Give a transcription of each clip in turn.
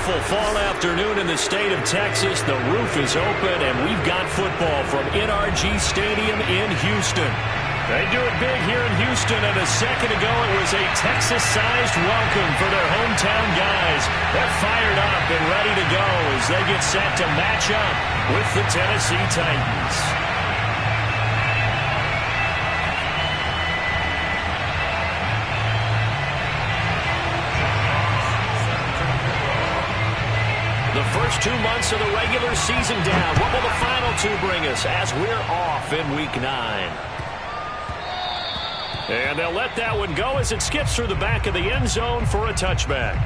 beautiful fall afternoon in the state of Texas. The roof is open, and we've got football from NRG Stadium in Houston. They do it big here in Houston, and a second ago it was a Texas-sized welcome for their hometown guys. They're fired up and ready to go as they get set to match up with the Tennessee Titans. The first 2 months of the regular season down. What will the final two bring us as we're off in Week 9? And they'll let that one go as it skips through the back of the end zone for a touchback.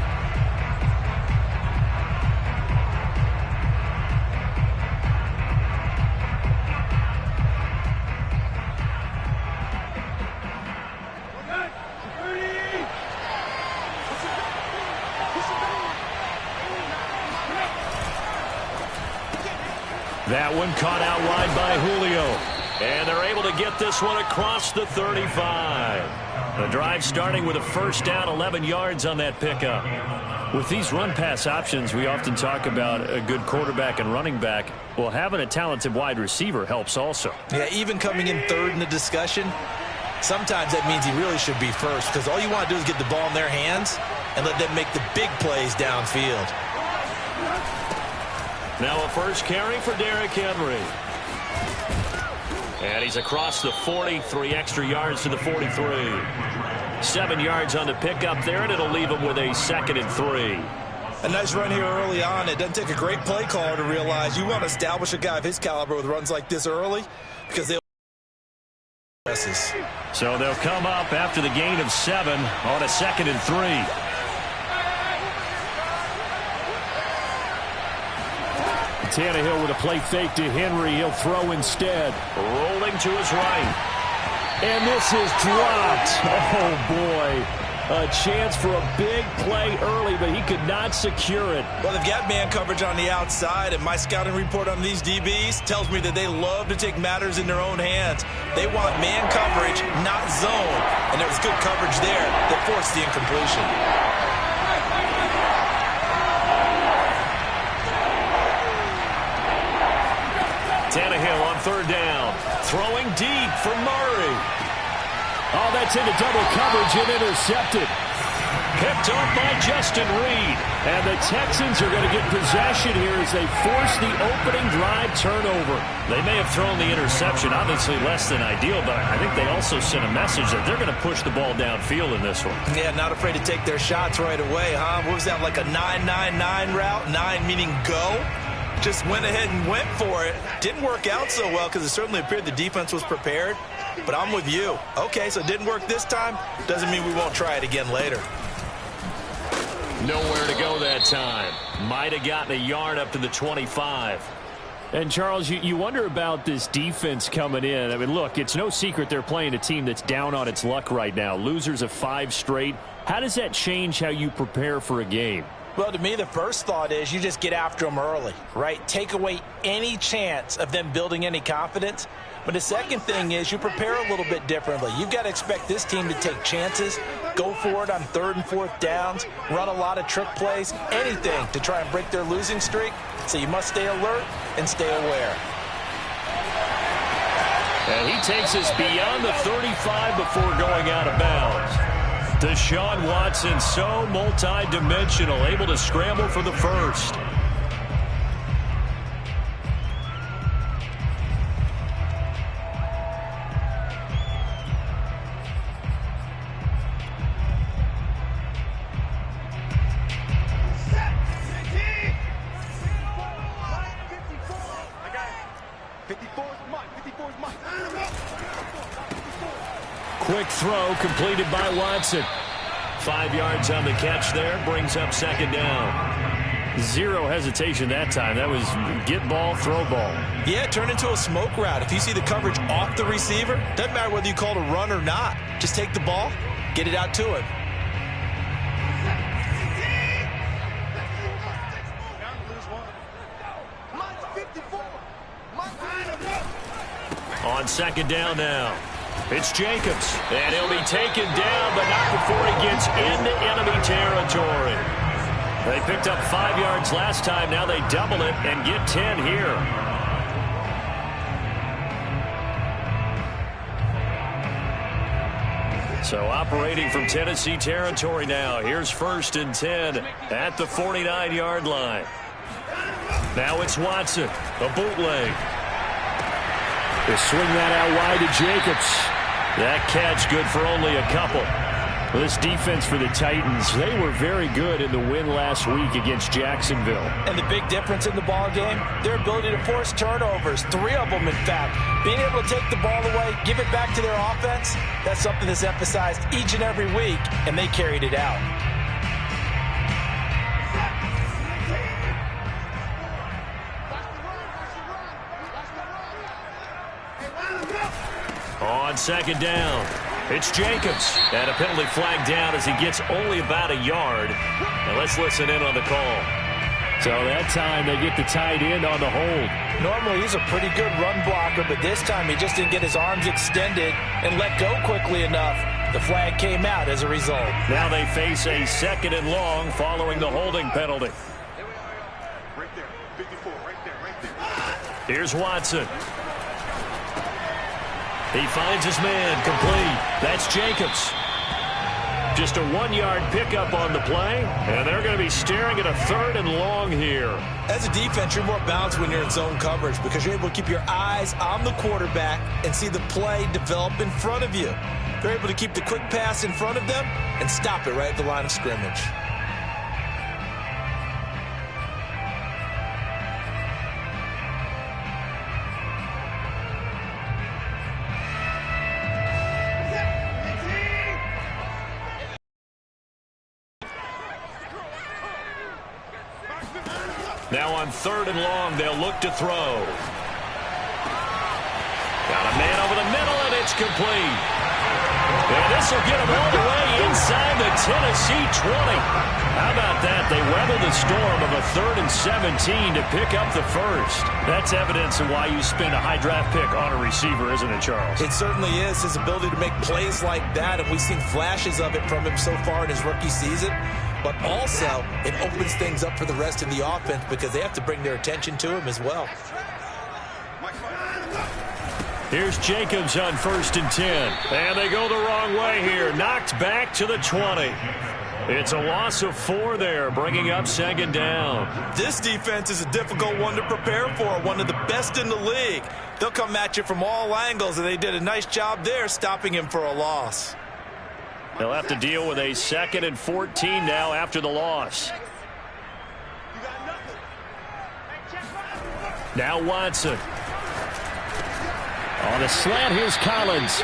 That one caught out wide by Julio. And they're able to get this one across the 35. The drive starting with a first down, 11 yards on that pickup. With these run-pass options, we often talk about a good quarterback and running back. Well, having a talented wide receiver helps also. Yeah, even coming in third in the discussion, sometimes that means he really should be first, because all you want to do is get the ball in their hands and let them make the big plays downfield. Now a first carry for Derrick Henry. And he's across the 40, 3 extra yards to the 43. 7 yards on the pickup there, and it'll leave him with a 2nd and 3. A nice run here early on. It doesn't take a great play caller to realize you want to establish a guy of his caliber with runs like this early, because they'll. So they'll come up after the gain of 7 on a 2nd and 3. Tannehill with a play fake to Henry. He'll throw instead. Rolling to his right. And this is dropped. Oh, boy. A chance for a big play early, but he could not secure it. Well, they've got man coverage on the outside, and my scouting report on these DBs tells me that they love to take matters in their own hands. They want man coverage, not zone. And there was good coverage there that forced the incompletion. Tannehill on 3rd down. Throwing deep for Murray. Oh, that's into double coverage and intercepted. Picked off by Justin Reed. And the Texans are going to get possession here as they force the opening drive turnover. They may have thrown the interception, obviously less than ideal, but I think they also sent a message that they're going to push the ball downfield in this one. Yeah, not afraid to take their shots right away, huh? What was that, like a 9-9-9 route? 9 meaning go? Just went ahead and went for it. Didn't work out so well because it certainly appeared the defense was prepared. But I'm with you. Okay, so it didn't work this time. Doesn't mean we won't try it again later. Nowhere to go that time. Might have gotten a yard up to the 25. And, Charles, you wonder about this defense coming in. I mean, look, it's no secret they're playing a team that's down on its luck right now. Losers of 5 straight. How does that change how you prepare for a game? Well, to me, the first thought is you just get after them early, right? Take away any chance of them building any confidence. But the second thing is you prepare a little bit differently. You've got to expect this team to take chances, go for it on 3rd and 4th downs, run a lot of trick plays, anything to try and break their losing streak. So you must stay alert and stay aware. And he takes us beyond the 35 before going out of bounds. Deshaun Watson, so multi-dimensional, able to scramble for the first. Quick throw completed by Watson. 5 yards on the catch there, brings up 2nd down. Zero hesitation that time. That was get ball, throw ball. Yeah, turn into a smoke route. If you see the coverage off the receiver, doesn't matter whether you call it a run or not. Just take the ball, get it out to him. On 2nd down now. It's Jacobs, and he'll be taken down, but not before he gets into enemy territory. They picked up 5 yards last time. Now they double it and get 10 here. So operating from Tennessee territory now. Here's 1st and 10 at the 49-yard line. Now it's Watson, a bootleg. They swing that out wide to Jacobs. That catch good for only a couple. This defense for the Titans, they were very good in the win last week against Jacksonville. And the big difference in the ball game, their ability to force turnovers, 3 of them in fact. Being able to take the ball away, give it back to their offense, that's something that's emphasized each and every week, and they carried it out. On 2nd down, it's Jacobs. And a penalty flag down as he gets only about a yard. Now let's listen in on the call. So that time they get the tight end on the hold. Normally he's a pretty good run blocker, but this time he just didn't get his arms extended and let go quickly enough. The flag came out as a result. Now they face a 2nd and long following the holding penalty. Right there, 54, right there. Here's Watson. He finds his man, complete. That's Jacobs. Just a 1-yard pickup on the play, and they're going to be staring at a 3rd and long here. As a defense, you're more balanced when you're in zone coverage because you're able to keep your eyes on the quarterback and see the play develop in front of you. They're able to keep the quick pass in front of them and stop it right at the line of scrimmage. Now on 3rd and long, they'll look to throw. Got a man over the middle, and it's complete. And this will get him all the way inside the Tennessee 20. How about that? They weather the storm of a 3rd and 17 to pick up the 1st. That's evidence of why you spend a high draft pick on a receiver, isn't it, Charles? It certainly is. His ability to make plays like that, and we've seen flashes of it from him so far in his rookie season. But also, it opens things up for the rest of the offense because they have to bring their attention to him as well. Here's Jacobs on 1st and 10. And they go the wrong way here. Knocked back to the 20. It's a loss of 4 there, bringing up 2nd down. This defense is a difficult one to prepare for, one of the best in the league. They'll come at you from all angles, and they did a nice job there stopping him for a loss. They'll have to deal with a 2nd and 14 now after the loss. Now Watson. On the slant, here's Collins.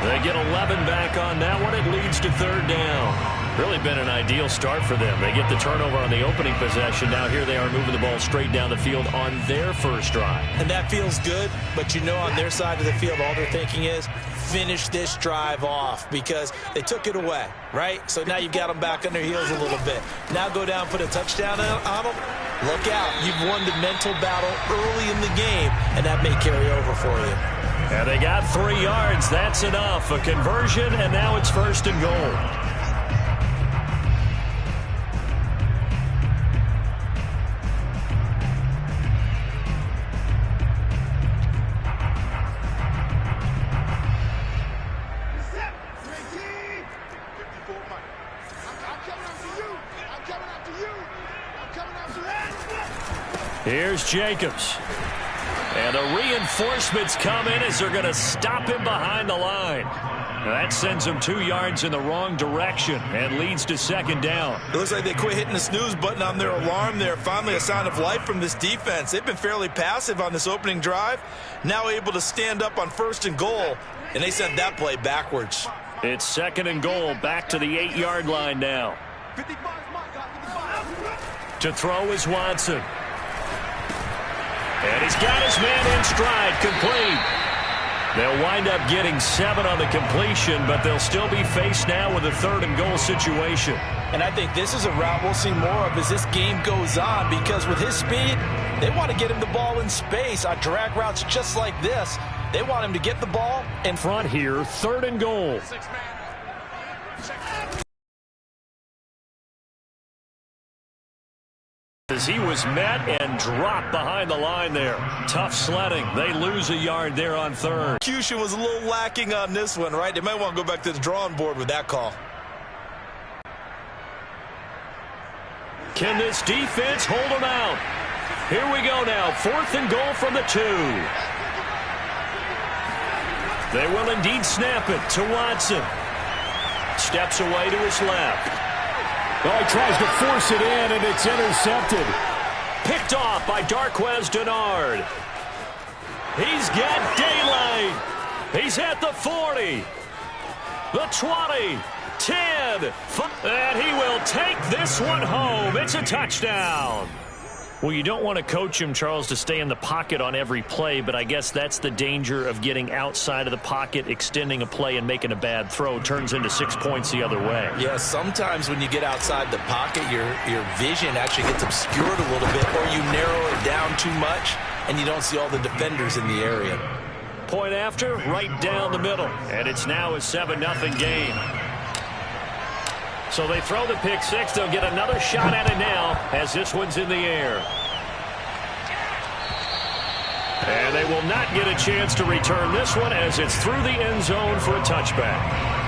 They get 11 back on that one. It leads to 3rd down. Really been an ideal start for them. They get the turnover on the opening possession. Now here they are moving the ball straight down the field on their 1st drive. And that feels good, but you know on their side of the field all they're thinking is finish this drive off because they took it away, right? So now you've got them back on their heels a little bit. Now go down, put a touchdown on them. Look out. You've won the mental battle early in the game, and that may carry over for you. And they got 3 yards. That's enough. A conversion, and now it's 1st and goal. Here's Jacobs. And the reinforcements come in as they're going to stop him behind the line. That sends him 2 yards in the wrong direction and leads to 2nd down. It looks like they quit hitting the snooze button on their alarm there. Finally a sign of life from this defense. They've been fairly passive on this opening drive. Now able to stand up on 1st and goal, and they sent that play backwards. It's 2nd and goal, back to the 8-yard line now. To throw is Watson. And he's got his man in stride, complete. They'll wind up getting 7 on the completion, but they'll still be faced now with a 3rd and goal situation. And I think this is a route we'll see more of as this game goes on because with his speed, they want to get him the ball in space on drag routes just like this. They want him to get the ball in front here, 3rd and goal. As he was met and dropped behind the line there. Tough sledding. They lose a yard there on third. Execution was a little lacking on this one, right? They might want to go back to the drawing board with that call. Can this defense hold them out? Here we go now. 4th and goal from the 2. They will indeed snap it to Watson. Steps away to his left. Well, he tries to force it in, and it's intercepted. Picked off by Darquez Denard. He's got daylight. He's at the 40. The 20. 10. And he will take this one home. It's a touchdown. Well, you don't want to coach him, Charles, to stay in the pocket on every play, but I guess that's the danger of getting outside of the pocket, extending a play, and making a bad throw. Turns into 6 points the other way. Yeah, sometimes when you get outside the pocket, your vision actually gets obscured a little bit, or you narrow it down too much, and you don't see all the defenders in the area. Point after, right down the middle, and it's now a 7-0 game. So they throw the pick six. They'll get another shot at it now as this one's in the air. And they will not get a chance to return this one as it's through the end zone for a touchback.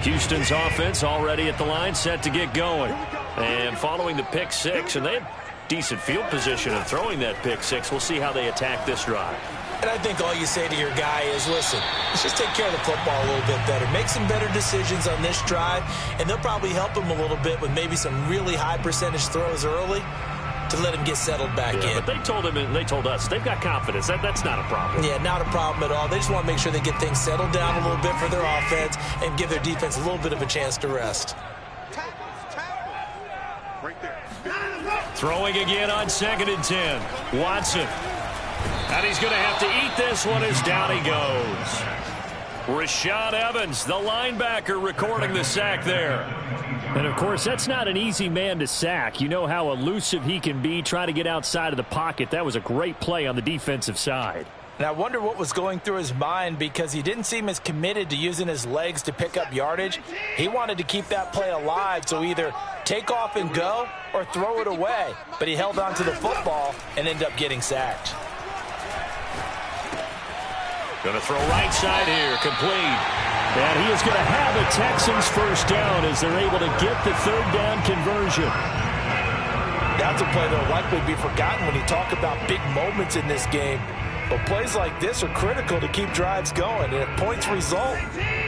Houston's offense already at the line, set to get going. And following the pick six, and they had decent field position in throwing that pick six. We'll see how they attack this drive. And I think all you say to your guy is, listen, let's just take care of the football a little bit better. Make some better decisions on this drive, and they'll probably help him a little bit with maybe some really high percentage throws early to let him get settled back in. But they told him and they told us they've got confidence. That's not a problem. Yeah, not a problem at all. They just want to make sure they get things settled down a little bit for their offense and give their defense a little bit of a chance to rest. Right there. Throwing again on 2nd and 10. Watson. And he's going to have to eat this one as down he goes. Rashad Evans, the linebacker, recording the sack there. And, of course, that's not an easy man to sack. You know how elusive he can be, trying to get outside of the pocket. That was a great play on the defensive side. And I wonder what was going through his mind, because he didn't seem as committed to using his legs to pick up yardage. He wanted to keep that play alive, so either take off and go or throw it away. But he held on to the football and ended up getting sacked. Going to throw right side here, complete. And he is going to have a Texans first down as they're able to get the 3rd down conversion. That's a play that will likely be forgotten when you talk about big moments in this game. But plays like this are critical to keep drives going. And if points result,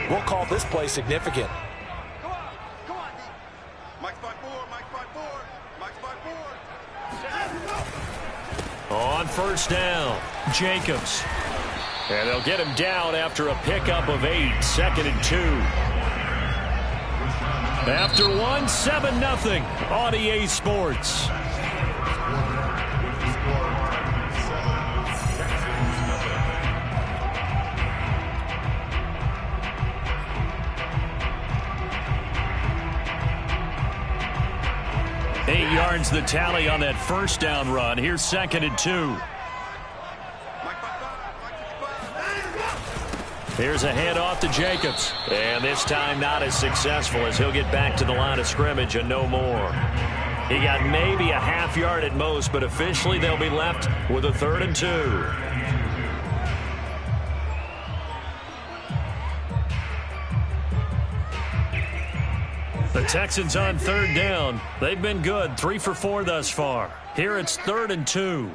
we'll call this play significant. Come on. Mike's by 4, Mike's by 4, Mike's by 4. On first down, Jacobs. And they'll get him down after a pickup of 8, 2nd and 2. After 1, 7-0 on EA Sports. Eight yards the tally on that first down run. Here's 2nd and 2. Here's a handoff to Jacobs. And this time not as successful, as he'll get back to the line of scrimmage and no more. He got maybe a half yard at most, but officially they'll be left with a 3rd and 2. The Texans on 3rd down. They've been good, 3 for 4 thus far. Here it's 3rd and 2.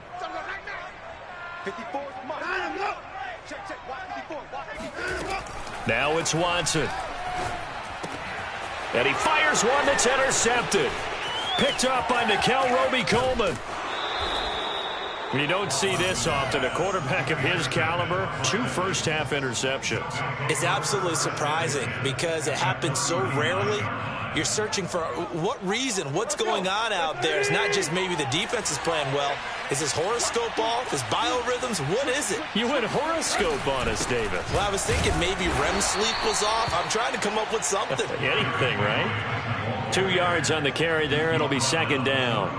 54, check, watch 54, watch 54. Now it's Watson. And he fires one that's intercepted. Picked up by Nikel Roby-Coleman. You don't see this often. A quarterback of his caliber, 2 first-half interceptions. It's absolutely surprising because it happens so rarely. You're searching for what reason, what's going on out there. It's not just maybe the defense is playing well. Is his horoscope off? His biorhythms? What is it? You went horoscope on us, David. Well, I was thinking maybe REM sleep was off. I'm trying to come up with something. Anything, right? 2 yards on the carry there. It'll be 2nd down.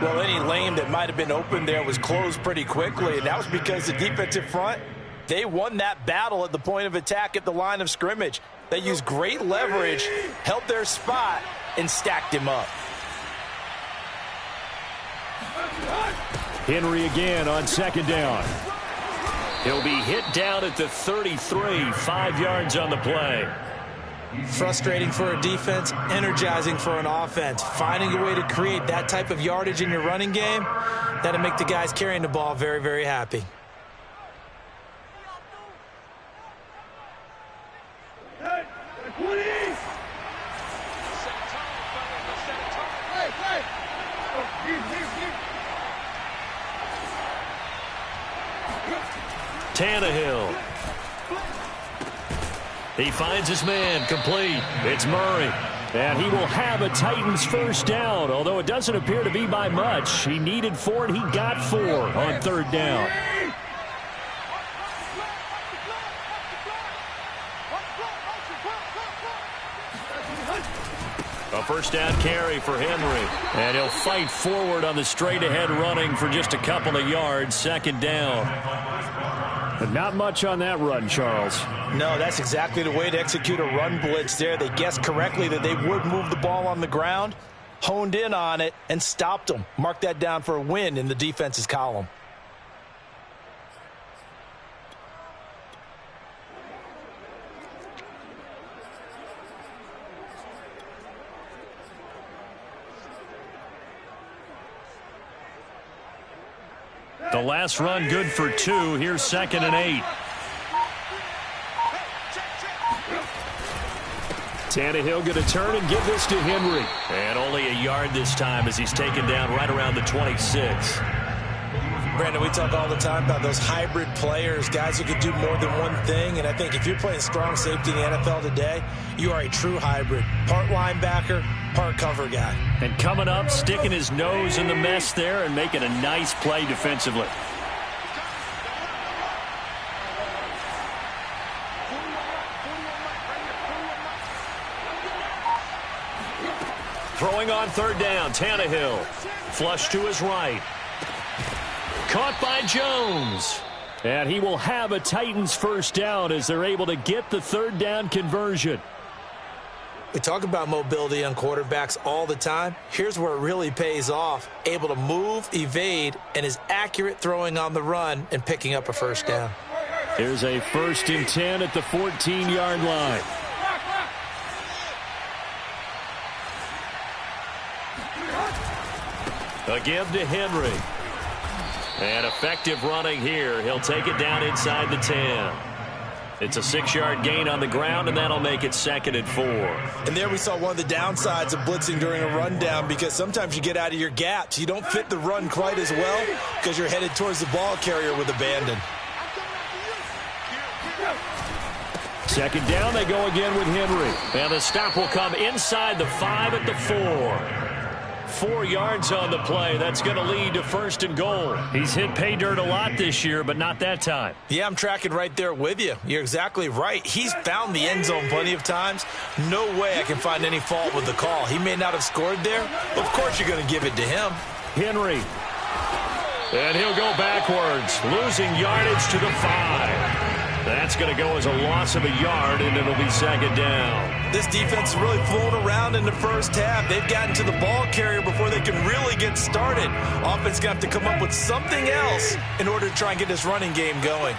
Well, any lane that might have been open there was closed pretty quickly, and that was because the defensive front, they won that battle at the point of attack at the line of scrimmage. They used great leverage, held their spot, and stacked him up. Henry again on second down. He'll be hit down at the 33, 5 yards on the play. Frustrating for a defense, energizing for an offense. Finding a way to create that type of yardage in your running game, that'll make the guys carrying the ball very, very happy. Tannehill. He finds his man, complete. It's Murray. And he will have a Titans first down, although it doesn't appear to be by much. He needed 4, and he got 4 on third down. A first down carry for Henry. And he'll fight forward on the straight-ahead running for just a couple of yards, second down. But not much on that run, Charles. No, that's exactly the way to execute a run blitz there. They guessed correctly that they would move the ball on the ground, honed in on it, and stopped them. Mark that down for a win in the defense's column. The last run good for 2. Here's 2nd and 8. Tannehill going to turn and give this to Henry. And only a yard this time as he's taken down right around the 26. Brandon, we talk all the time about those hybrid players, guys who can do more than one thing. And I think if you're playing strong safety in the NFL today, you are a true hybrid. Part linebacker, part cover guy. And coming up, sticking his nose in the mess there and making a nice play defensively. Throwing on third down, Tannehill. Flush to his right. Caught by Jones. And he will have a Titans first down as they're able to get the third down conversion. We talk about mobility on quarterbacks all the time. Here's where it really pays off. Able to move, evade, and is accurate throwing on the run and picking up a first down. Here's a 1st and 10 at the 14-yard line. A give to Henry. And effective running here. He'll take it down inside the 10. It's a 6-yard gain on the ground, and that'll make it 2nd and 4. And there we saw one of the downsides of blitzing during a rundown, because sometimes you get out of your gaps. You don't fit the run quite as well because you're headed towards the ball carrier with abandon. 2nd down, they go again with Henry. And the stop will come inside the 5 at the 4. 4 yards on the play. That's going to lead to 1st and goal. He's hit pay dirt a lot this year, but not that time. Yeah, I'm tracking right there with you. You're exactly right. He's found the end zone plenty of times. No way I can find any fault with the call. He may not have scored there, but of course you're going to give it to him. Henry. And he'll go backwards, losing yardage to the 5. That's going to go as a loss of a yard, and it'll be 2nd down. This defense has really flown around in the first half. They've gotten to the ball carrier before they can really get started. Offense going to have to come up with something else in order to try and get this running game going.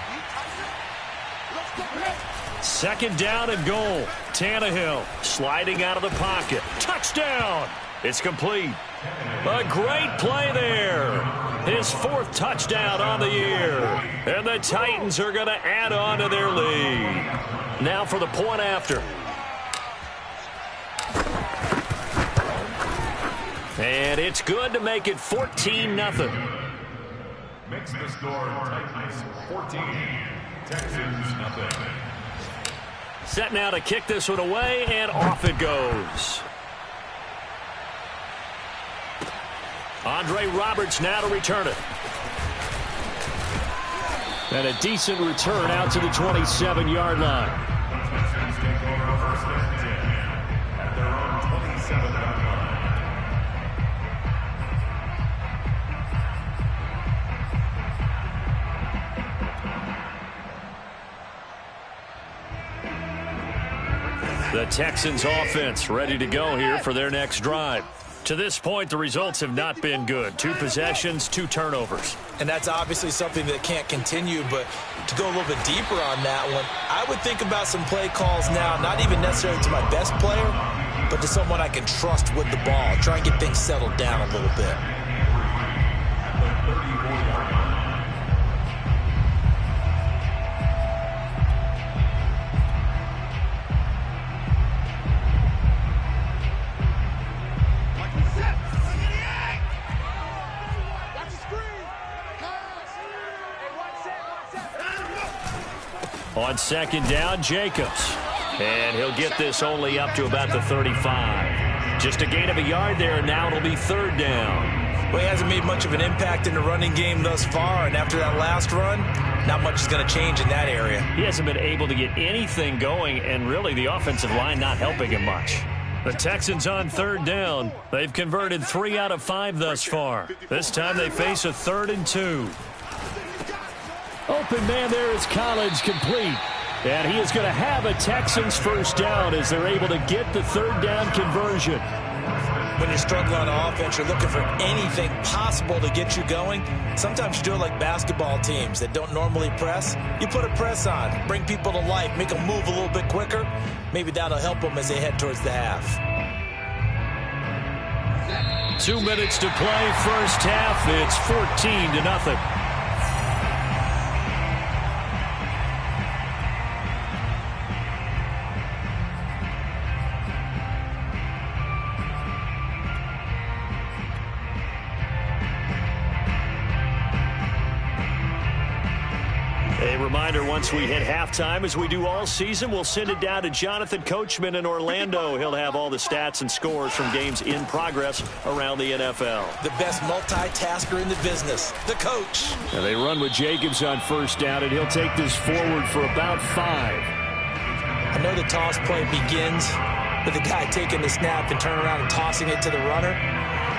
2nd down and goal. Tannehill sliding out of the pocket. Touchdown! It's complete. A great play there. His 4th touchdown on the year. And the Titans are going to add on to their lead. Now for the point after. And it's good to make it 14-0. Makes the score Titans 14, Texans nothing. Set now to kick this one away, and off it goes. Andre Roberts now to return it. And a decent return out to the 27-yard line. Texans take over 1st and 10 at their own 27-yard The Texans offense ready to go here for their next drive. To this point, the results have not been good. 2 possessions, 2 turnovers. And that's obviously something that can't continue, but to go a little bit deeper on that one, I would think about some play calls now, not even necessarily to my best player, but to someone I can trust with the ball. Try and get things settled down a little bit. On second down, Jacobs. And he'll get this only up to about the 35. Just a gain of a yard there, and now it'll be 3rd down. Well, he hasn't made much of an impact in the running game thus far, and after that last run, not much is going to change in that area. He hasn't been able to get anything going, and really the offensive line not helping him much. The Texans on 3rd down. They've converted 3 out of 5 thus far. This time they face a 3rd and 2. Open man there is Collins, complete. And he is going to have a Texans first down as they're able to get the 3rd down conversion. When you struggle on offense, you're looking for anything possible to get you going. Sometimes you do it like basketball teams that don't normally press. You put a press on, bring people to life, make them move a little bit quicker. Maybe that'll help them as they head towards the half. 2 minutes to play, first half. It's 14-0. A reminder, once we hit halftime, as we do all season, we'll send it down to Jonathan Coachman in Orlando. He'll have all the stats and scores from games in progress around the NFL. The best multitasker in the business, the coach. And they run with Jacobs on first down, and he'll take this forward for about 5. I know the toss play begins with the guy taking the snap and turning around and tossing it to the runner.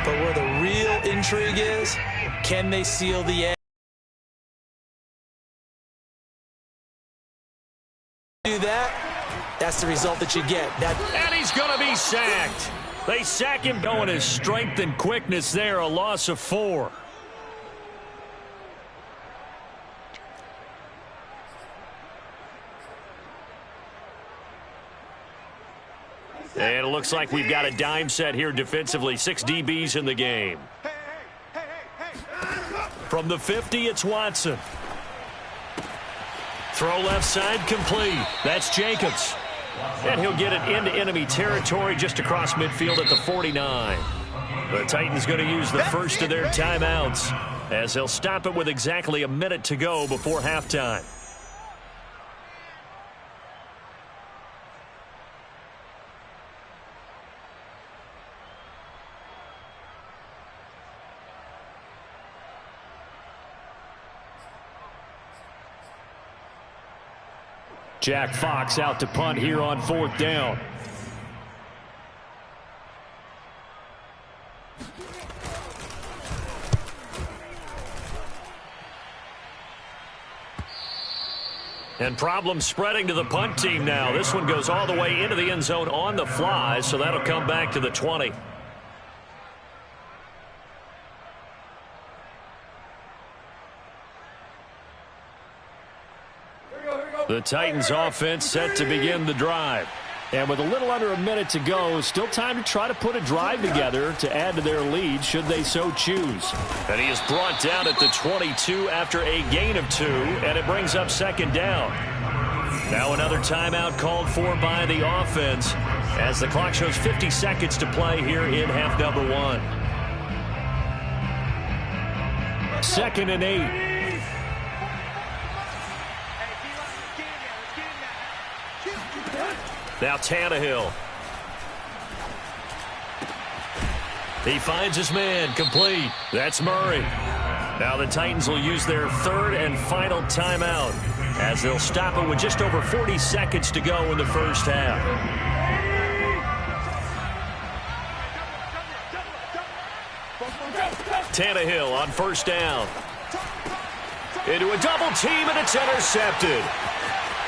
But where the real intrigue is, can they seal the edge? Do that, that's the result that you get. And he's going to be sacked. They sack him, going his strength and quickness there, a loss of 4. And it looks like we've got a dime set here defensively. 6 DBs in the game. From the 50, it's Watson. Throw left side, complete. That's Jacobs. And he'll get it into enemy territory just across midfield at the 49. The Titans going to use the first of their timeouts as they'll stop it with exactly a minute to go before halftime. Jack Fox out to punt here on 4th down. And problems spreading to the punt team now. This one goes all the way into the end zone on the fly, so that'll come back to the 20. The Titans offense set to begin the drive. And with a little under a minute to go, still time to try to put a drive together to add to their lead should they so choose. And he is brought down at the 22 after a gain of 2, and it brings up 2nd down. Now another timeout called for by the offense as the clock shows 50 seconds to play here in half number 1. 2nd and 8. Now Tannehill. He finds his man, complete. That's Murray. Now the Titans will use their 3rd and final timeout as they'll stop it with just over 40 seconds to go in the first half. Tannehill on first down. Into a double team, and it's intercepted.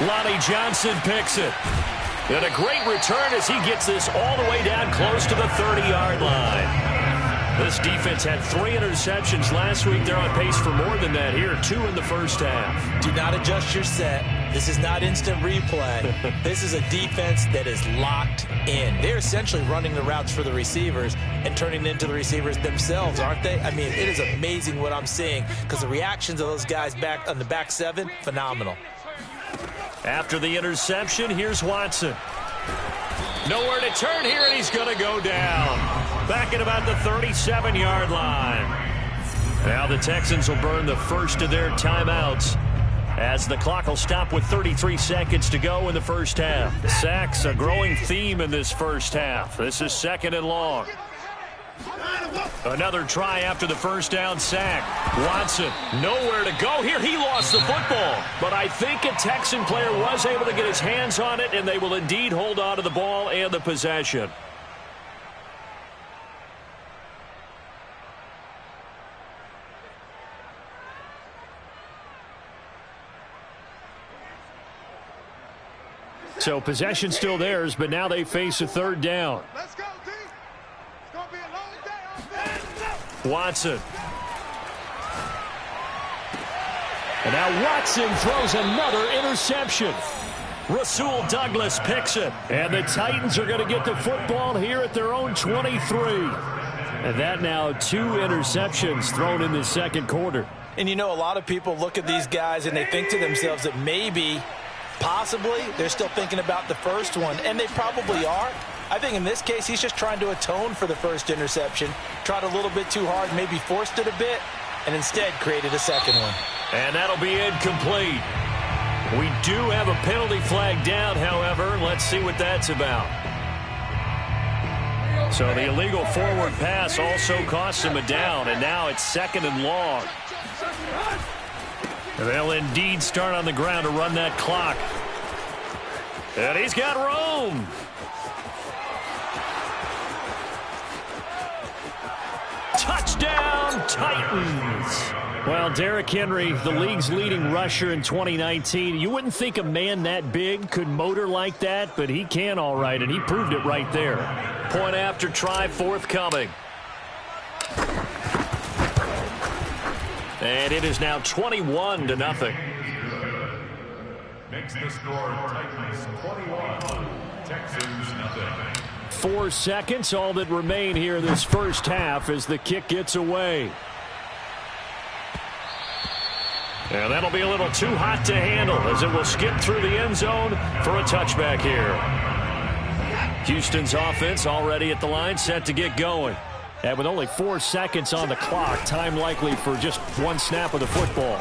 Lonnie Johnson picks it. And a great return as he gets this all the way down close to the 30-yard line. This defense had 3 interceptions last week. They're on pace for more than that here, 2 in the first half. Do not adjust your set. This is not instant replay. This is a defense that is locked in. They're essentially running the routes for the receivers and turning it into the receivers themselves, aren't they? I mean, it is amazing what I'm seeing because the reactions of those guys back on the back 7, phenomenal. After the interception, here's Watson. Nowhere to turn here, and he's going to go down. Back at about the 37-yard line. Now the Texans will burn the first of their timeouts as the clock will stop with 33 seconds to go in the first half. Sacks, a growing theme in this first half. This is 2nd and long. Another try after the first down sack. Watson, nowhere to go here. He lost the football. But I think a Texan player was able to get his hands on it, and they will indeed hold on to the ball and the possession. So possession still theirs, but now they face a 3rd down. Let's go, D. It's going to be a long day. Watson. And now Watson throws another interception. Rasul Douglas picks it. And the Titans are going to get the football here at their own 23. And that now 2 interceptions thrown in the second quarter. And you know, a lot of people look at these guys and they think to themselves that maybe, possibly, they're still thinking about the first one. And they probably are. I think in this case, he's just trying to atone for the first interception. Tried a little bit too hard, maybe forced it a bit, and instead created a second one. And that'll be incomplete. We do have a penalty flag down, however. Let's see what that's about. So the illegal forward pass also costs him a down, and now it's 2nd and long. And they'll indeed start on the ground to run that clock. And he's got room. Touchdown, Titans. Well, Derrick Henry, the league's leading rusher in 2019. You wouldn't think a man that big could motor like that, but he can all right, and he proved it right there. Point after try forthcoming. And it is now 21-0. Makes the score Titans 21, Texans nothing. 4 seconds, all that remain here this first half as the kick gets away. And that'll be a little too hot to handle as it will skip through the end zone for a touchback here. Houston's offense already at the line, set to get going. And with only 4 seconds on the clock, time likely for just 1 snap of the football.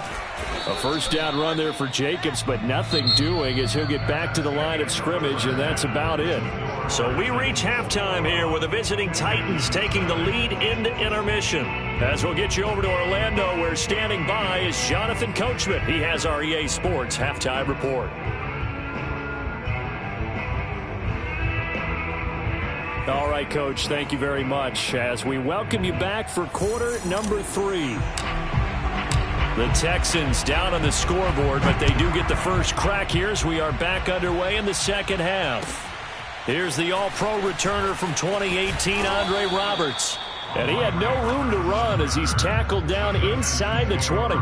A first down run there for Jacobs, but nothing doing as he'll get back to the line of scrimmage, and that's about it. So we reach halftime here with the visiting Titans taking the lead into intermission. As we'll get you over to Orlando, where standing by is Jonathan Coachman. He has our EA Sports halftime report. All right, Coach, thank you very much as we welcome you back for quarter number 3. The Texans down on the scoreboard, but they do get the first crack here as we are back underway in the second half. Here's the all-pro returner from 2018, Andre Roberts. And he had no room to run as he's tackled down inside the 20.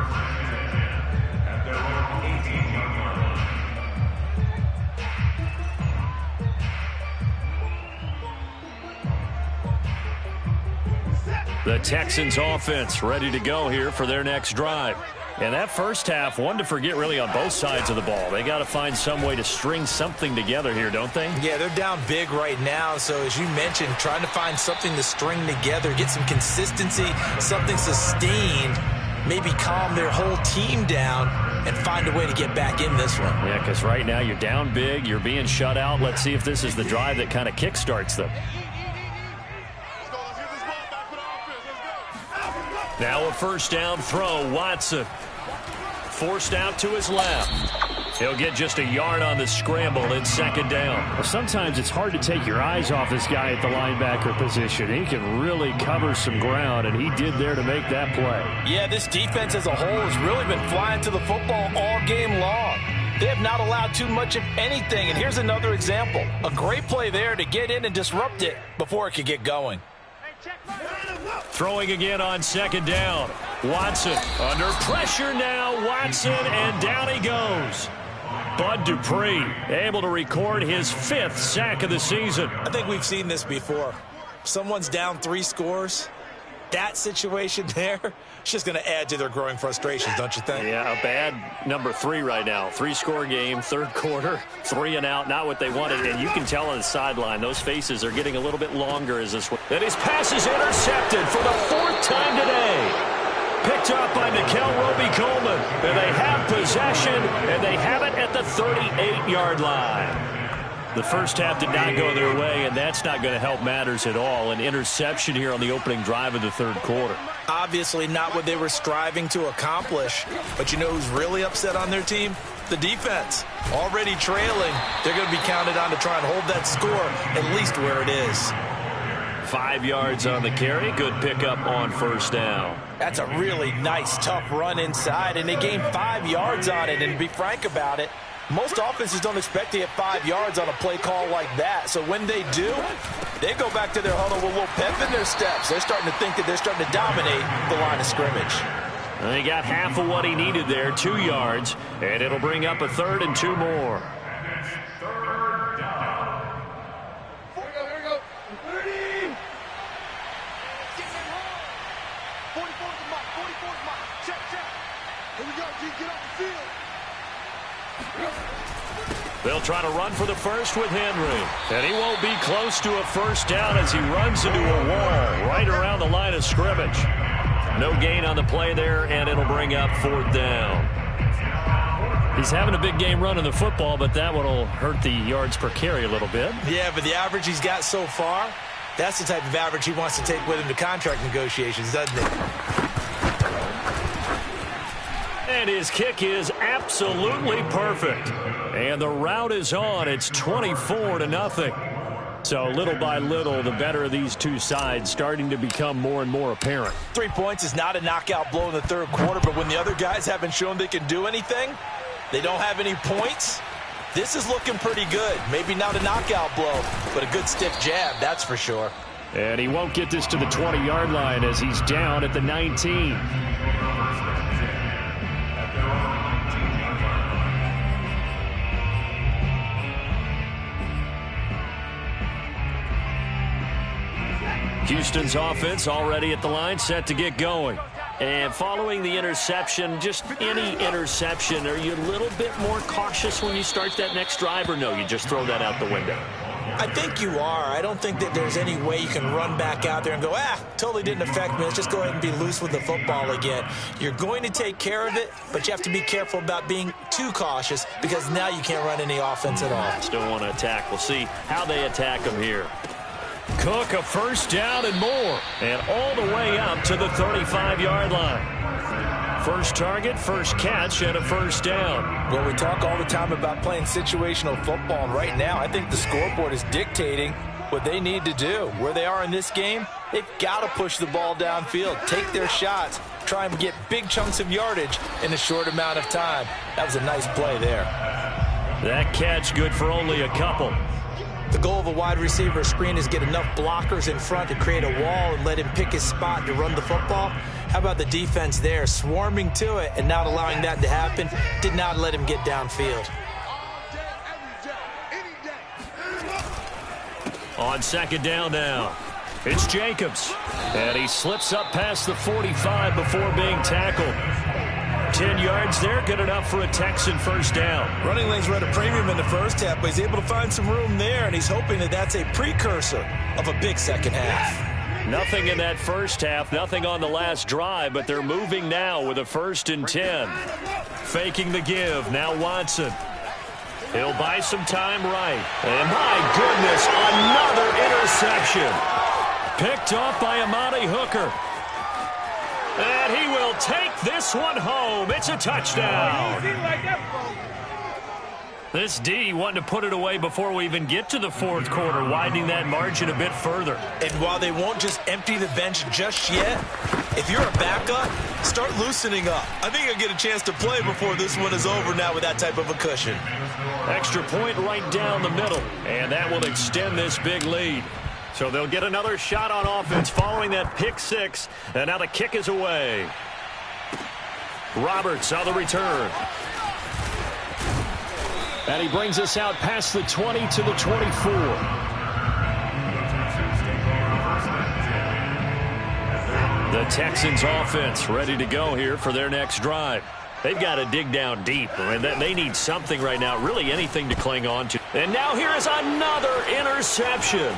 The Texans offense ready to go here for their next drive. And that first half, one to forget really on both sides of the ball. They got to find some way to string something together here, don't they? Yeah, they're down big right now. So as you mentioned, trying to find something to string together, get some consistency, something sustained, maybe calm their whole team down and find a way to get back in this one. Yeah, because right now you're down big, you're being shut out. Let's see if this is the drive that kind of kickstarts them. Now a first down throw, Watson. Forced out to his left. He'll get just a yard on the scramble in second down. Well, sometimes it's hard to take your eyes off this guy at the linebacker position. He can really cover some ground, and he did there to make that play. Yeah, this defense as a whole has really been flying to the football all game long. They have not allowed too much of anything, and here's another example. A great play there to get in and disrupt it before it could get going. Throwing again on second down. Watson under pressure now. Watson, and down he goes. Bud Dupree able to record his 5th sack of the season. I think we've seen this before. Someone's down 3 scores. That situation there, it's just going to add to their growing frustrations, don't you think? Yeah, a bad number 3 right now. 3-score game, 3rd quarter, 3 and out, not what they wanted. And you can tell on the sideline, those faces are getting a little bit longer as this one. And his pass is intercepted for the 4th time today. Picked up by Nickel Roby-Coleman. And they have possession, and they have it at the 38-yard line. The first half did not go their way, and that's not going to help matters at all. An interception here on the opening drive of the 3rd quarter. Obviously not what they were striving to accomplish. But you know who's really upset on their team? The defense. Already trailing. They're going to be counted on to try and hold that score at least where it is. 5 yards on the carry. Good pickup on 1st down. That's a really nice, tough run inside, and they gained 5 yards on it. And to be frank about it, most offenses don't expect to get 5 yards on a play call like that. So when they do, they go back to their huddle with a little pep in their steps. They're starting to think that they're starting to dominate the line of scrimmage. And he got half of what he needed there, 2 yards, and it'll bring up a 3rd and 2 more. They'll try to run for the first with Henry. And he won't be close to a 1st down as he runs into a wall right around the line of scrimmage. No gain on the play there, and it'll bring up 4th down. He's having a big game running the football, but that one will hurt the yards per carry a little bit. Yeah, but the average he's got so far, that's the type of average he wants to take with him to contract negotiations, doesn't it? And his kick is absolutely perfect. And the route is on. It's 24-0. So little by little, the better of these two sides starting to become more and more apparent. 3 points is not a knockout blow in the 3rd quarter, but when the other guys haven't shown they can do anything, they don't have any points, this is looking pretty good. Maybe not a knockout blow, but a good stiff jab, that's for sure. And he won't get this to the 20-yard line as he's down at the 19. Houston's offense already at the line, set to get going. And following the interception, just any interception, are you a little bit more cautious when you start that next drive, or no, you just throw that out the window? I think you are. I don't think that there's any way you can run back out there and go, totally didn't affect me. Let's just go ahead and be loose with the football again. You're going to take care of it, but you have to be careful about being too cautious because now you can't run any offense at all. Still want to attack. We'll see how they attack him here. Cook, a 1st down and more, and all the way up to the 35-yard line. First target, first catch, and a 1st down. Well, we talk all the time about playing situational football, and right now I think the scoreboard is dictating what they need to do. Where they are in this game, they've got to push the ball downfield, take their shots, try and get big chunks of yardage in a short amount of time. That was a nice play there. That catch good for only a couple. The goal of a wide receiver screen is get enough blockers in front to create a wall and let him pick his spot to run the football. How about the defense there, swarming to it and not allowing that to happen? Did not let him get downfield. On 2nd down now, it's Jacobs. And he slips up past the 45 before being tackled. 10 yards there, good enough for a Texan 1st down. Running lanes were at a premium in the first half, but he's able to find some room there, and he's hoping that that's a precursor of a big second half. Nothing in that first half, nothing on the last drive, but they're moving now with a 1st and 10. Faking the give, now Watson. He'll buy some time right. And my goodness, another interception. Picked off by Amani Hooker. And he will take this one home. It's a touchdown. This D wanting to put it away before we even get to the fourth quarter, widening that margin a bit further. And while they won't just empty the bench just yet, if you're a backup, start loosening up. I think you'll get a chance to play before this one is over now with that type of a cushion. Extra point right down the middle, and that will extend this big lead. So they'll get another shot on offense following that pick six, and now the kick is away. Roberts on the return. And he brings us out past the 20 to the 24. The Texans offense ready to go here for their next drive. They've got to dig down deep. I mean, they need something right now, really anything to cling on to. And now here is another interception.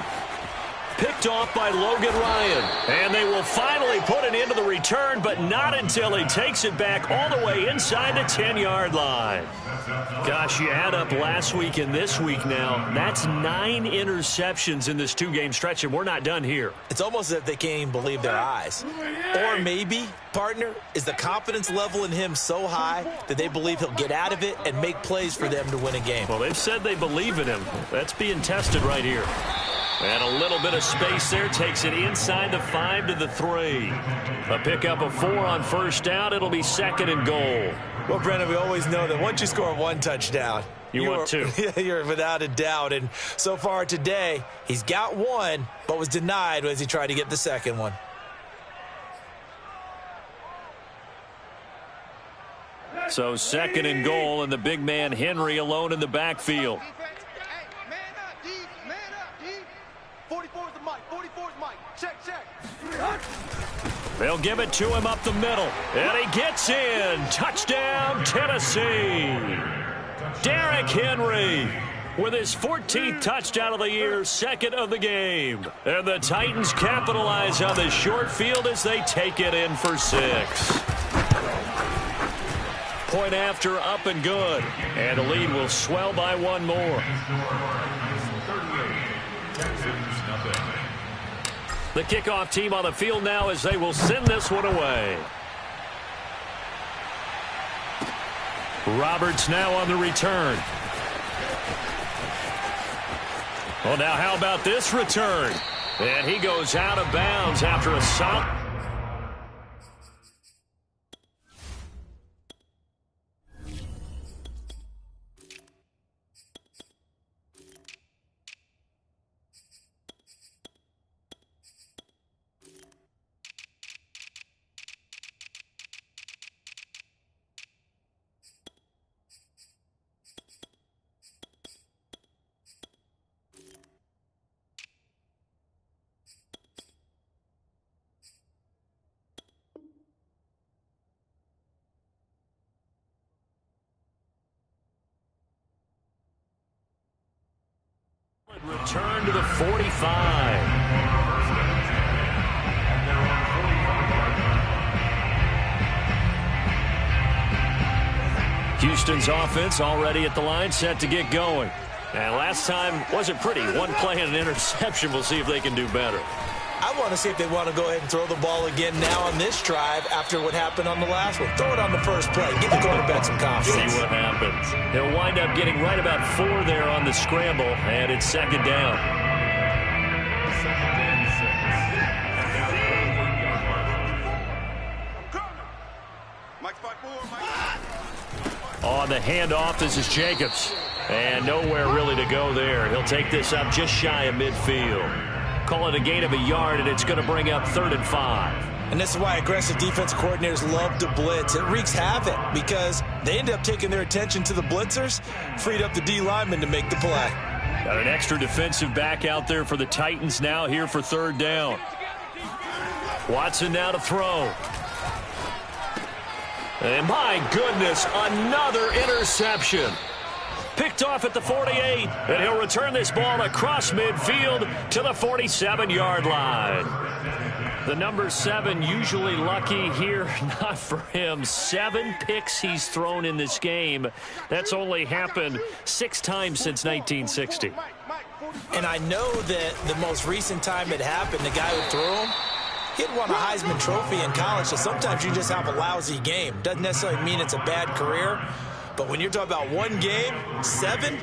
Picked off by Logan Ryan. And they will finally put an end to the return, but not until he takes it back all the way inside the 10-yard line. Gosh, you add up last week and this week now. That's 9 interceptions in this two-game stretch, and we're not done here. It's almost as if they can't even believe their eyes. Or maybe, partner, is the confidence level in him so high that they believe he'll get out of it and make plays for them to win a game. Well, they've said they believe in him. That's being tested right here. And a little bit of space there takes it inside the 5 to the 3. A pickup of 4 on first down. It'll be 2nd and goal. Well, Brennan, we always know that once you score 1 touchdown, you want 2. You're without a doubt. And so far today, he's got 1, but was denied as he tried to get the second one. So 2nd and goal, and the big man Henry alone in the backfield. They'll give it to him up the middle. And he gets in. Touchdown, Tennessee. Derrick Henry with his 14th touchdown of the year, 2nd of the game. And the Titans capitalize on the short field as they take it in for 6. Point after, up and good. And the lead will swell by 1 more. The kickoff team on the field now as they will send this one away. Roberts now on the return. Well, now how about this return? And he goes out of bounds after a solid. Return to the 45. Houston's offense already at the line, set to get going. And last time wasn't pretty. 1 play and an interception. We'll see if they can do better. I want to see if they want to go ahead and throw the ball again now on this drive after what happened on the last one. Throw it on the first play. Give the quarterback some confidence. See what happens. He'll wind up getting right about 4 there on the scramble, and it's 2nd down. On the handoff, this is Jacobs. And nowhere really to go there. He'll take this up just shy of midfield. Call it a gain of a yard, and it's going to bring up 3rd and 5. And this is why aggressive defensive coordinators love to blitz. It wreaks havoc because they end up taking their attention to the blitzers, freed up the D lineman to make the play. Got an extra defensive back out there for the Titans now here for 3rd down. Watson now to throw. And my goodness, another interception. Picked off at the 48, and he'll return this ball across midfield to the 47-yard line. The number 7 usually lucky here, not for him. 7 picks he's thrown in this game. That's only happened 6 times since 1960. And I know that the most recent time it happened, the guy who threw him, he had won a Heisman Trophy in college, so sometimes you just have a lousy game. Doesn't necessarily mean it's a bad career. But when you're talking about one game, 7,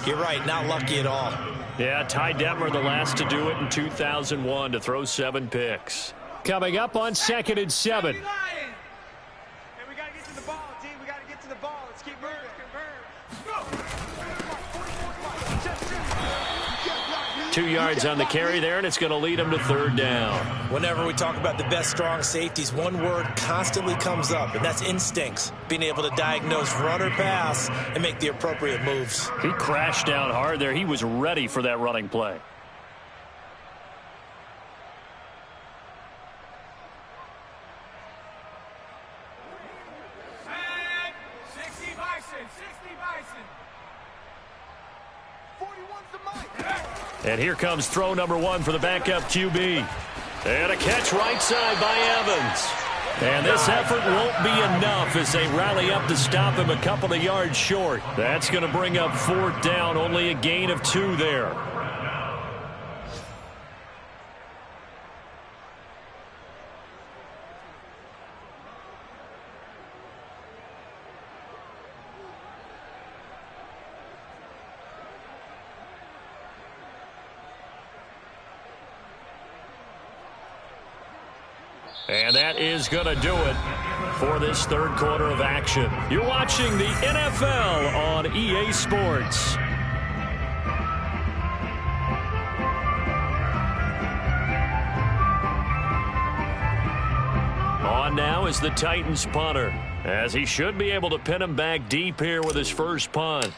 you're right, not lucky at all. Yeah, Ty Detmer, the last to do it in 2001, to throw 7 picks. Coming up on 2nd and 7. Hey, we got to get to the ball, team. We got to get to the ball. Let's keep moving. 2 yards on the carry there, and it's going to lead them to 3rd down. Whenever we talk about the best strong safeties, one word constantly comes up, and that's instincts. Being able to diagnose run or pass and make the appropriate moves. He crashed down hard there. He was ready for that running play. And here comes throw number 1 for the backup QB. And a catch right side by Evans. And this effort won't be enough as they rally up to stop him a couple of yards short. That's going to bring up 4th down, only a gain of 2 there. And that is going to do it for this 3rd quarter of action. You're watching the NFL on EA Sports. On now is the Titans punter, as he should be able to pin him back deep here with his first punt.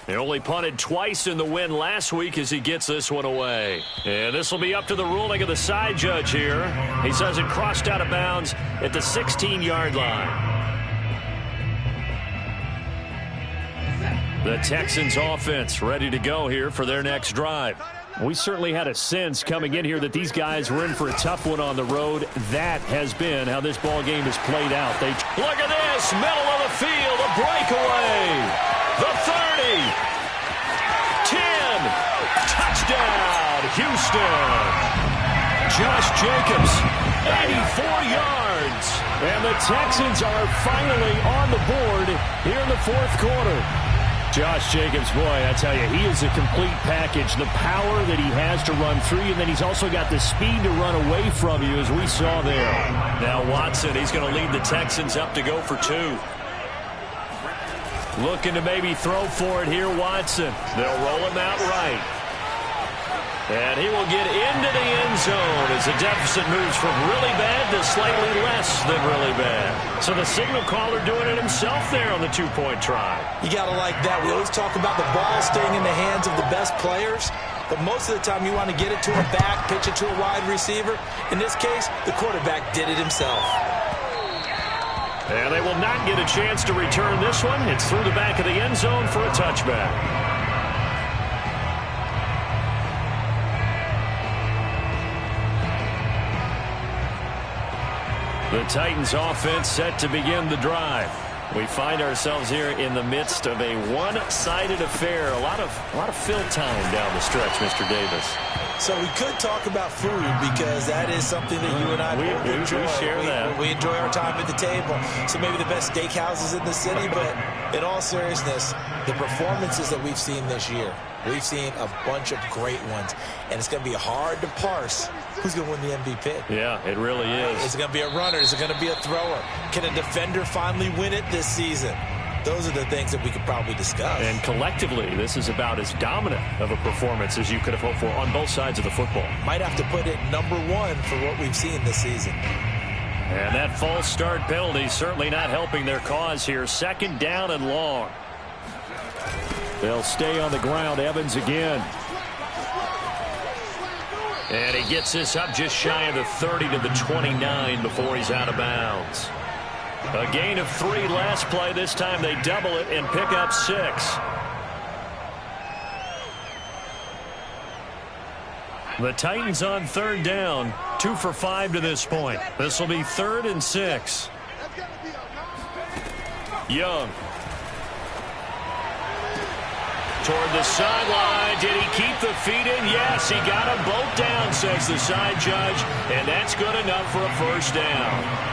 He only punted twice in the win last week as he gets this one away. And this will be up to the ruling of the side judge here. He says it crossed out of bounds at the 16-yard line. The Texans offense ready to go here for their next drive. We certainly had a sense coming in here that these guys were in for a tough one on the road. That has been how this ball game has played out. Look at this, middle of the field, a breakaway. The 30, 10, touchdown, Houston. Josh Jacobs, 84 yards. And the Texans are finally on the board here in the 4th quarter. Josh Jacobs, boy, I tell you, he is a complete package. The power that he has to run through you, and then he's also got the speed to run away from you, as we saw there. Now Watson, he's going to lead the Texans up to go for 2. Looking to maybe throw for it here, Watson. They'll roll him out right. And he will get into the end zone as the deficit moves from really bad to slightly less than really bad. So the signal caller doing it himself there on the 2-point try. You got to like that. We always talk about the ball staying in the hands of the best players, but most of the time you want to get it to a back, pitch it to a wide receiver. In this case, the quarterback did it himself. And they will not get a chance to return this one. It's through the back of the end zone for a touchback. The Titans offense set to begin the drive. We find ourselves here in the midst of a one-sided affair. A lot of fill time down the stretch, Mr. Davis. So we could talk about food because that is something that you and I enjoy. We share that. We enjoy our time at the table. So maybe the best steakhouses in the city, but in all seriousness, the performances that we've seen this year, we've seen a bunch of great ones, and it's going to be hard to parse who's going to win the MVP. Yeah, it really is. Is it going to be a runner? Is it going to be a thrower? Can a defender finally win it this season? Those are the things that we could probably discuss. And collectively, this is about as dominant of a performance as you could have hoped for on both sides of the football. Might have to put it #1 for what we've seen this season. And that false start penalty certainly not helping their cause here. 2nd down and long. They'll stay on the ground. Evans again. And he gets this up just shy of the 30 to the 29 before he's out of bounds. A gain of 3 last play. This time they double it and pick up 6. The Titans on 3rd down. 2 for 5 to this point. This will be 3rd and 6. Young. Toward the sideline. Did he keep the feet in? Yes, he got them both down, says the side judge. And that's good enough for a 1st down.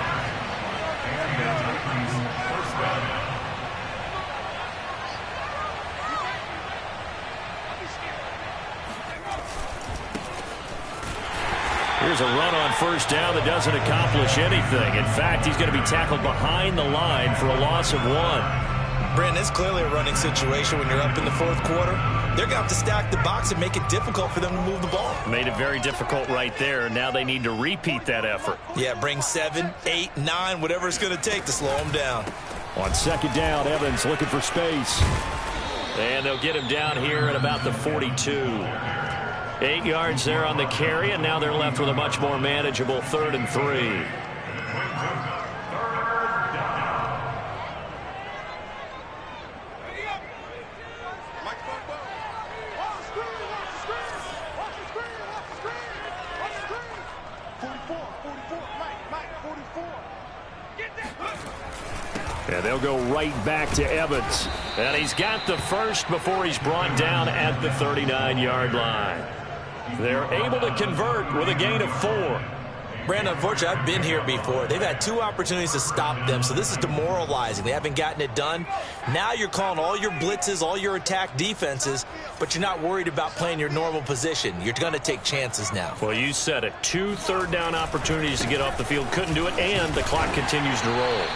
Here's a run on first down that doesn't accomplish anything. In fact, he's going to be tackled behind the line for a loss of 1. Brandon, it's clearly a running situation when you're up in the fourth quarter. They're going to have to stack the box and make it difficult for them to move the ball. Made it very difficult right there. Now they need to repeat that effort. Yeah, bring 7, 8, 9, whatever it's going to take to slow them down. On second down, Evans looking for space. And they'll get him down here at about the 42. 8 yards there on the carry, and now they're left with a much more manageable 3rd and 3. And they'll go right back to Evans. And he's got the first before he's brought down at the 39-yard line. They're able to convert with a gain of 4. Brandon, unfortunately, I've been here before. They've had 2 opportunities to stop them, so this is demoralizing. They haven't gotten it done. Now you're calling all your blitzes, all your attack defenses, but you're not worried about playing your normal position. You're going to take chances now. Well, you said it. 2 third-down opportunities to get off the field. Couldn't do it, and the clock continues to roll.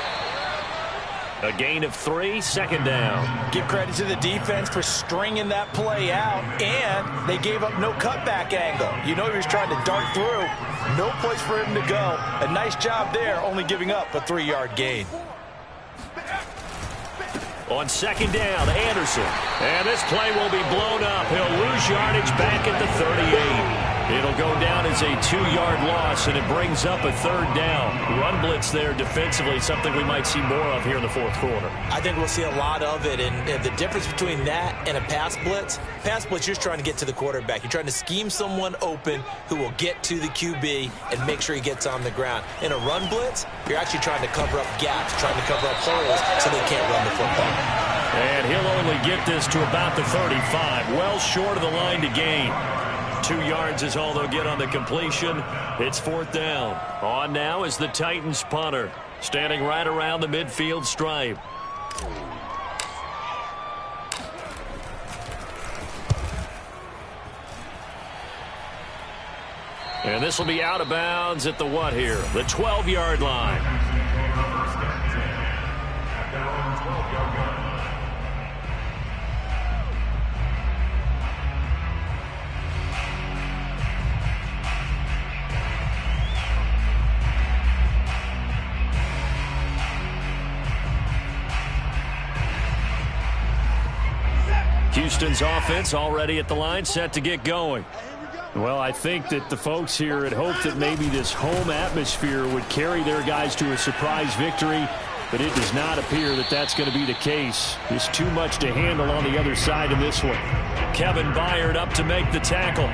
A gain of 3, second down. Give credit to the defense for stringing that play out, and they gave up no cutback angle. You know he was trying to dart through. No place for him to go. A nice job there, only giving up a 3-yard gain. On second down, Anderson. And this play will be blown up. He'll lose yardage back at the 38. It'll go down as a 2-yard loss, and it brings up a 3rd down. Run blitz there defensively, something we might see more of here in the fourth quarter. I think we'll see a lot of it, and the difference between that and a pass blitz, you're just trying to get to the quarterback. You're trying to scheme someone open who will get to the QB and make sure he gets on the ground. In a run blitz, you're actually trying to cover up gaps, trying to cover up holes so they can't run the football. And he'll only get this to about the 35, well short of the line to gain. 2 yards is all they'll get on the completion. It's 4th down. On now is the Titans punter, standing right around the midfield stripe. And this will be out of bounds at the what here? The 12-yard line. Houston's offense already at the line, set to get going. Well, I think that the folks here had hoped that maybe this home atmosphere would carry their guys to a surprise victory, but it does not appear that that's going to be the case. There's too much to handle on the other side of this one. Kevin Byard up to make the tackle.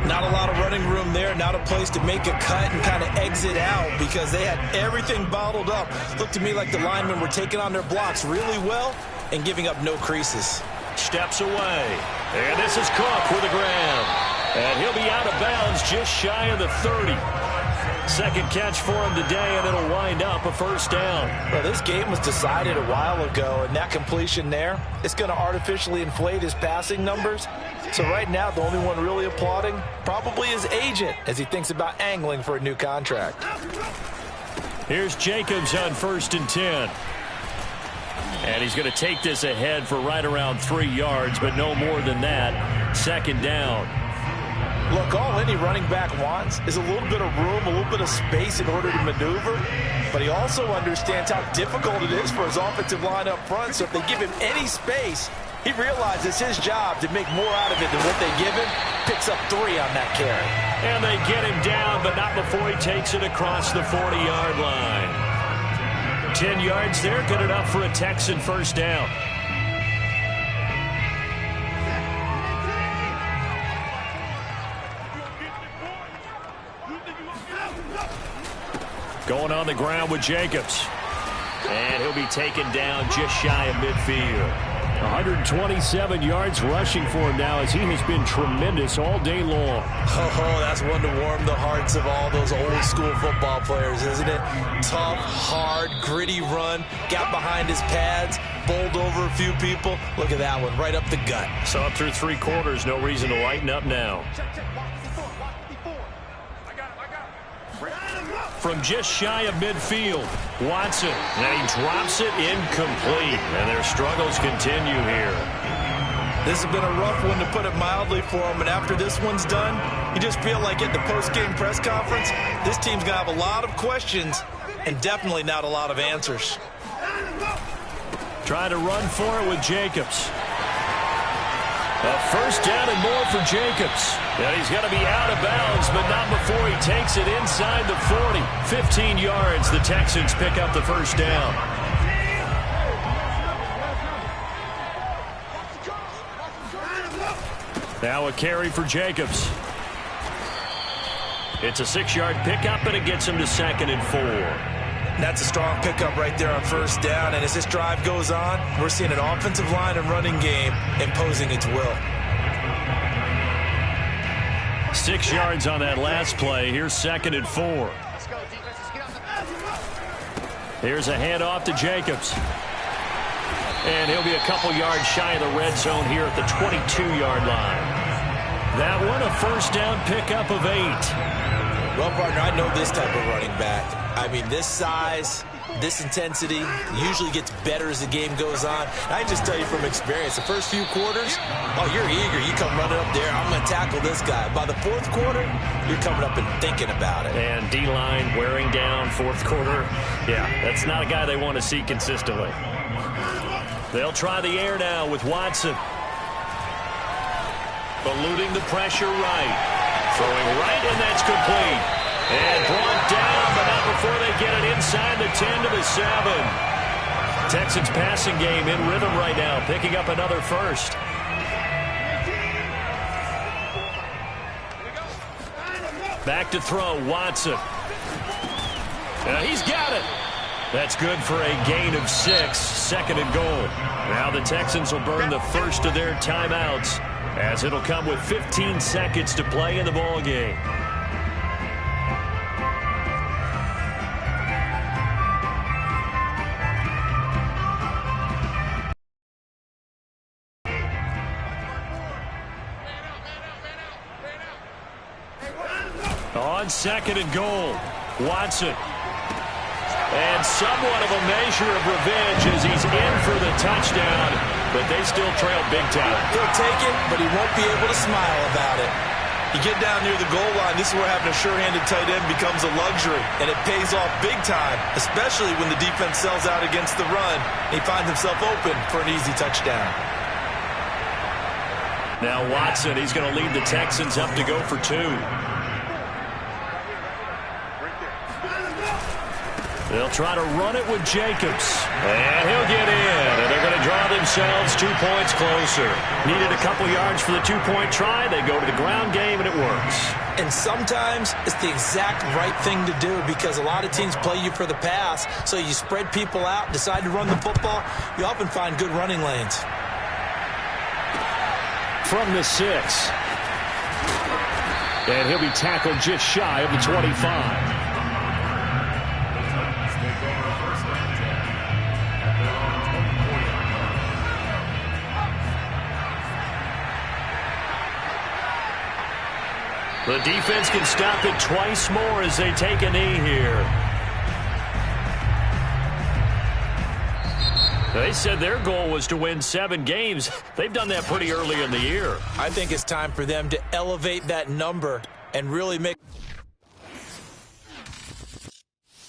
Not a lot of running room there, not a place to make a cut and kind of exit out because they had everything bottled up. Looked to me like the linemen were taking on their blocks really well and giving up no creases. Steps away. And this is Cook with the ground. And he'll be out of bounds just shy of the 30. Second catch for him today, and it'll wind up a 1st down. Well, this game was decided a while ago, and that completion there, it's going to artificially inflate his passing numbers. So right now, the only one really applauding probably his agent as he thinks about angling for a new contract. Here's Jacobs on 1st and 10. And he's going to take this ahead for right around 3 yards, but no more than that. 2nd down. Look, all any running back wants is a little bit of room, a little bit of space in order to maneuver. But he also understands how difficult it is for his offensive line up front. So if they give him any space, he realizes it's his job to make more out of it than what they give him. Picks up 3 on that carry. And they get him down, but not before he takes it across the 40-yard line. 10 yards there, good enough for a Texan 1st down. Going on the ground with Jacobs. And he'll be taken down just shy of midfield. 127 yards rushing for him now as he has been tremendous all day long. Oh, that's one to warm the hearts of all those old school football players, isn't it? Tough, hard, gritty run. Got behind his pads, bowled over a few people. Look at that one, right up the gut. So up through 3 quarters, no reason to lighten up now. from just shy of midfield. Watson, and he drops it incomplete. And their struggles continue here. This has been a rough one, to put it mildly, for him. And after this one's done, you just feel like at the post-game press conference, this team's going to have a lot of questions and definitely not a lot of answers. Trying to run for it with Jacobs. A first down and more for Jacobs. And he's going to be out of bounds, but not before he takes it inside the 40. 15 yards, the Texans pick up the first down. Now a carry for Jacobs. It's a 6-yard pickup, and it gets him to 2nd and 4. That's a strong pickup right there on first down. And as this drive goes on, we're seeing an offensive line and running game imposing its will. 6 yards on that last play. Here's 2nd and 4. Here's a handoff to Jacobs. And he'll be a couple yards shy of the red zone here at the 22-yard line. That one, a first down pickup of 8. Well, partner, I know this type of running back. I mean, this size, this intensity usually gets better as the game goes on. I just tell you from experience, the first few quarters, oh, you're eager. You come running up there, I'm going to tackle this guy. By the fourth quarter, you're coming up and thinking about it. And D-line wearing down fourth quarter. Yeah, that's not a guy they want to see consistently. They'll try the air now with Watson. Eluding the pressure right. Throwing right, and that's complete. And brought down, but not before they get it inside the 10 to the 7. Texans passing game in rhythm right now, picking up another first. Back to throw, Watson. He's got it. That's good for a gain of 6, 2nd and goal. Now the Texans will burn the first of their timeouts, as it'll come with 15 seconds to play in the ball game. On 2nd and goal, Watson. And somewhat of a measure of revenge as he's in for the touchdown, but they still trail big time. He'll take it, but he won't be able to smile about it. You get down near the goal line, this is where having a sure-handed tight end becomes a luxury, and it pays off big time, especially when the defense sells out against the run, and he finds himself open for an easy touchdown. Now Watson, he's going to lead the Texans up to go for 2. They'll try to run it with Jacobs. And he'll get in. And they're going to draw themselves 2 points closer. Needed a couple yards for the 2-point try. They go to the ground game, and it works. And sometimes it's the exact right thing to do, because a lot of teams play you for the pass. So you spread people out, decide to run the football. You often find good running lanes. From the 6. And he'll be tackled just shy of the 25. The defense can stop it twice more as they take a knee here. They said their goal was to win 7 games. They've done that pretty early in the year. I think it's time for them to elevate that number and really make...